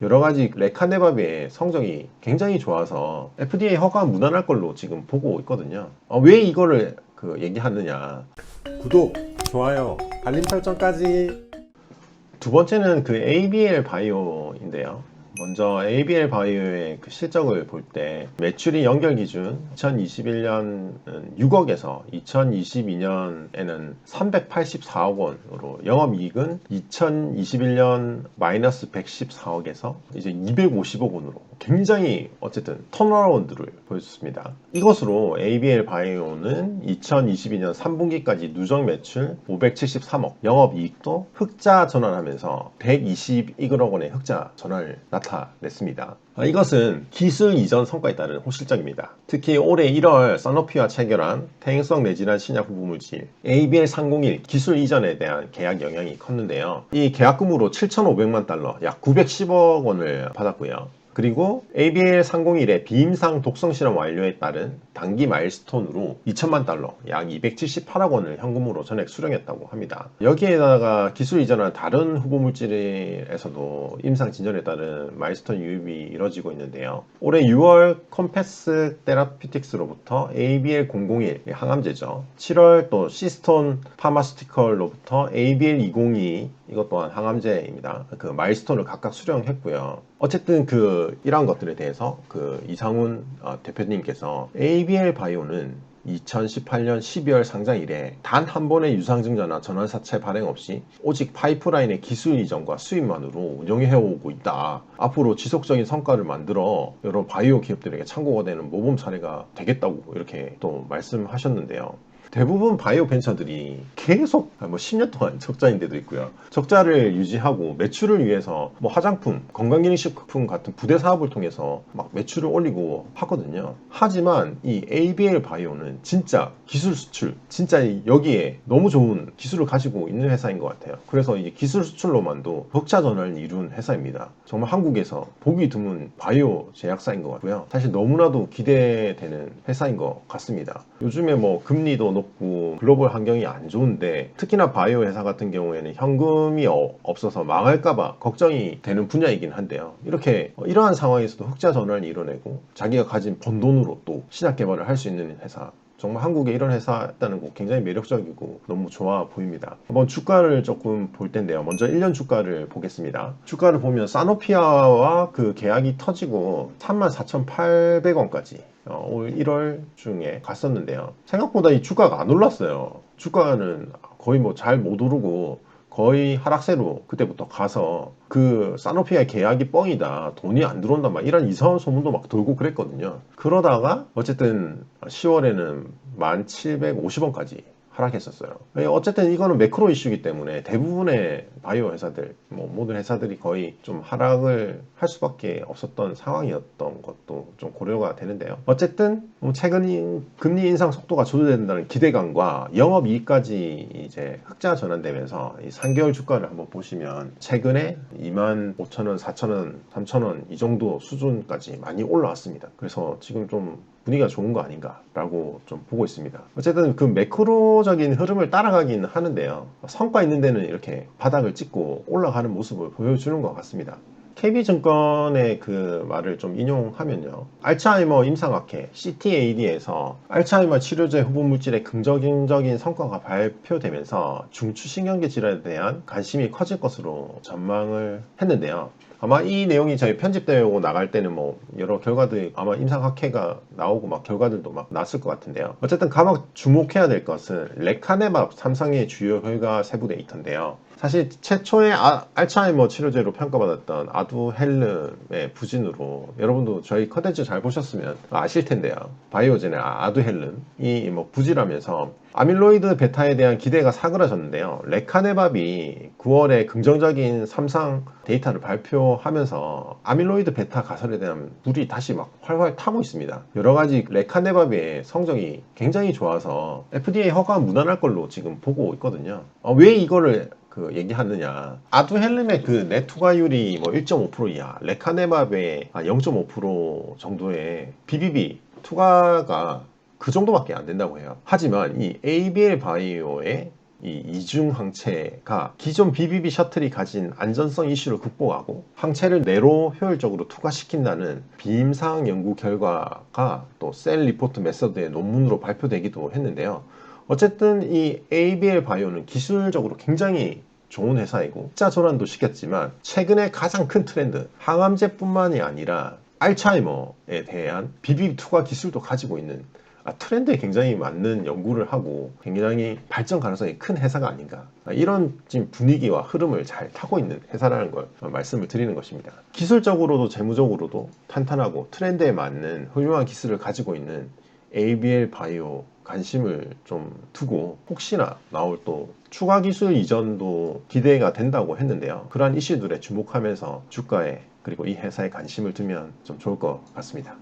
여러가지 레카네밥의 성적이 굉장히 좋아서 FDA 허가 무난할 걸로 지금 보고 있거든요. 왜 이거를 얘기하느냐. 구독, 좋아요, 알림 설정까지. 두 번째는 그 ABL 바이오인데요. 먼저 ABL 바이오의 그 실적을 볼 때 매출이 연결 기준 2021년은 6억에서 2022년에는 384억 원으로, 영업이익은 2021년 마이너스 114억에서 이제 250억 원으로 굉장히 어쨌든 턴어라운드를 보여줬습니다. 이것으로 ABL 바이오는 2022년 3분기까지 누적 매출 573억, 영업이익도 흑자 전환하면서 121억 원의 흑자 전환을 나타냈습니다. 이것은 기술 이전 성과에 따른 호실적입니다. 특히 올해 1월 사노피와 체결한 퇴행성 내질환 신약 후보물질 ABL301 기술 이전에 대한 계약 영향이 컸는데요. 이 계약금으로 7,500만 달러, 약 910억 원을 받았고요. 그리고 ABL301의 비임상 독성 실험 완료에 따른 단기 마일스톤으로 2천만 달러, 약 278억 원을 현금으로 전액 수령했다고 합니다. 여기에다가 기술 이전한 다른 후보 물질에서도 임상 진전에 따른 마일스톤 유입이 이뤄지고 있는데요. 올해 6월 컴패스 테라피틱스로부터 ABL001 항암제죠. 7월 또 시스톤 파마스티컬로부터 ABL202, 이것 또한 항암제입니다. 그 마일스톤을 각각 수령했고요. 어쨌든 이러한 것들에 대해서 이상훈 대표님께서 ABL 바이오는 2018년 12월 상장 이래 단 한 번의 유상증자나 전환사채 발행 없이 오직 파이프라인의 기술 이전과 수입만으로 운영해오고 있다. 앞으로 지속적인 성과를 만들어 여러 바이오 기업들에게 참고가 되는 모범 사례가 되겠다고 이렇게 또 말씀하셨는데요. 대부분 바이오 벤처들이 계속 10년 동안 적자인 데도 있고요. 적자를 유지하고 매출을 위해서 화장품, 건강기능식품 같은 부대 사업을 통해서 막 매출을 올리고 하거든요. 하지만 이 ABL 바이오는 진짜 기술 수출, 진짜 여기에 너무 좋은 기술을 가지고 있는 회사인 것 같아요. 그래서 이 기술 수출로만도 흑자 전환을 이룬 회사입니다. 정말 한국에서 보기 드문 바이오 제약사인 것 같고요. 사실 너무나도 기대되는 회사인 것 같습니다. 요즘에 금리도 높고 글로벌 환경이 안 좋은데, 특히나 바이오 회사 같은 경우에는 현금이 없어서 망할까봐 걱정이 되는 분야이긴 한데요. 이러한 상황에서도 흑자 전환을 이뤄내고 자기가 가진 번 돈으로 또 신약 개발을 할 수 있는 회사, 정말 한국에 이런 회사 있다는 거 굉장히 매력적이고 너무 좋아 보입니다. 한번 주가를 조금 볼 텐데요. 먼저 1년 주가를 보겠습니다. 주가를 보면 사노피아와 계약이 터지고 34,800원까지 올 1월 중에 갔었는데요. 생각보다 이 주가가 안 올랐어요. 주가는 거의 잘 못 오르고 거의 하락세로 그때부터 가서 사노피아의 계약이 뻥이다, 돈이 안 들어온다, 이런 이상한 소문도 돌고 그랬거든요. 그러다가 어쨌든 10월에는 1,750원까지 하락했었어요. 어쨌든 이거는 매크로 이슈이기 때문에 대부분의 바이오 회사들, 모든 회사들이 거의 좀 하락을 할 수밖에 없었던 상황이었던 것도 좀 고려가 되는데요. 어쨌든 최근 금리 인상 속도가 조절된다는 기대감과 영업이익까지 이제 흑자 전환되면서 이 3개월 주가를 한번 보시면 최근에 25,000원, 4,000원, 3,000원 이 정도 수준까지 많이 올라왔습니다. 그래서 지금 좀 분위기가 좋은 거 아닌가라고 좀 보고 있습니다. 어쨌든 매크로적인 흐름을 따라가긴 하는데요. 성과 있는 데는 이렇게 바닥을 찍고 올라가는 모습을 보여주는 것 같습니다. KB증권의 말을 좀 인용하면요. 알츠하이머 임상학회 CTAD에서 알츠하이머 치료제 후보 물질의 긍정적인 성과가 발표되면서 중추신경계 질환에 대한 관심이 커질 것으로 전망을 했는데요. 아마 이 내용이 저희 편집되고 나갈 때는 여러 결과들이 아마 임상학회가 나오고 결과들도 났을 것 같은데요. 어쨌든 가장 주목해야 될 것은 레카네밥 3상의 주요 결과 세부 데이터인데요. 사실 최초의 알츠하이머 치료제로 평가받았던 아두헬름의 부진으로, 여러분도 저희 컨텐츠 잘 보셨으면 아실 텐데요. 바이오젠의 아두헬름이 부진하면서 아밀로이드 베타에 대한 기대가 사그라졌는데요. 레카네밥이 9월에 긍정적인 3상 데이터를 발표하면서 아밀로이드 베타 가설에 대한 불이 다시 활활 타고 있습니다. 여러가지 레카네밥의 성적이 굉장히 좋아서 FDA 허가 무난할 걸로 지금 보고 있거든요. 왜 이거를 얘기하느냐. 아두헬름의 넷 투과율이 1.5% 이하, 레카네밥의 0.5% 정도의 BBB 투과가 그 정도밖에 안 된다고 해요. 하지만 이 ABL 바이오의 이 이중 항체가 기존 BBB 셔틀이 가진 안전성 이슈를 극복하고 항체를 내로 효율적으로 투과시킨다는 비임상 연구 결과가 또 셀 리포트 메서드의 논문으로 발표되기도 했는데요. 어쨌든 이 ABL 바이오는 기술적으로 굉장히 좋은 회사이고 자 전환도 시켰지만 최근에 가장 큰 트렌드 항암제뿐만이 아니라 알츠하이머에 대한 BBB 투과 기술도 가지고 있는 트렌드에 굉장히 맞는 연구를 하고 굉장히 발전 가능성이 큰 회사가 아닌가 이런 지금 분위기와 흐름을 잘 타고 있는 회사라는 걸 말씀을 드리는 것입니다. 기술적으로도 재무적으로도 탄탄하고 트렌드에 맞는 훌륭한 기술을 가지고 있는 ABL 바이오 관심을 좀 두고 혹시나 나올 또 추가 기술 이전도 기대가 된다고 했는데요. 그러한 이슈들에 주목하면서 주가에 그리고 이 회사에 관심을 두면 좀 좋을 것 같습니다.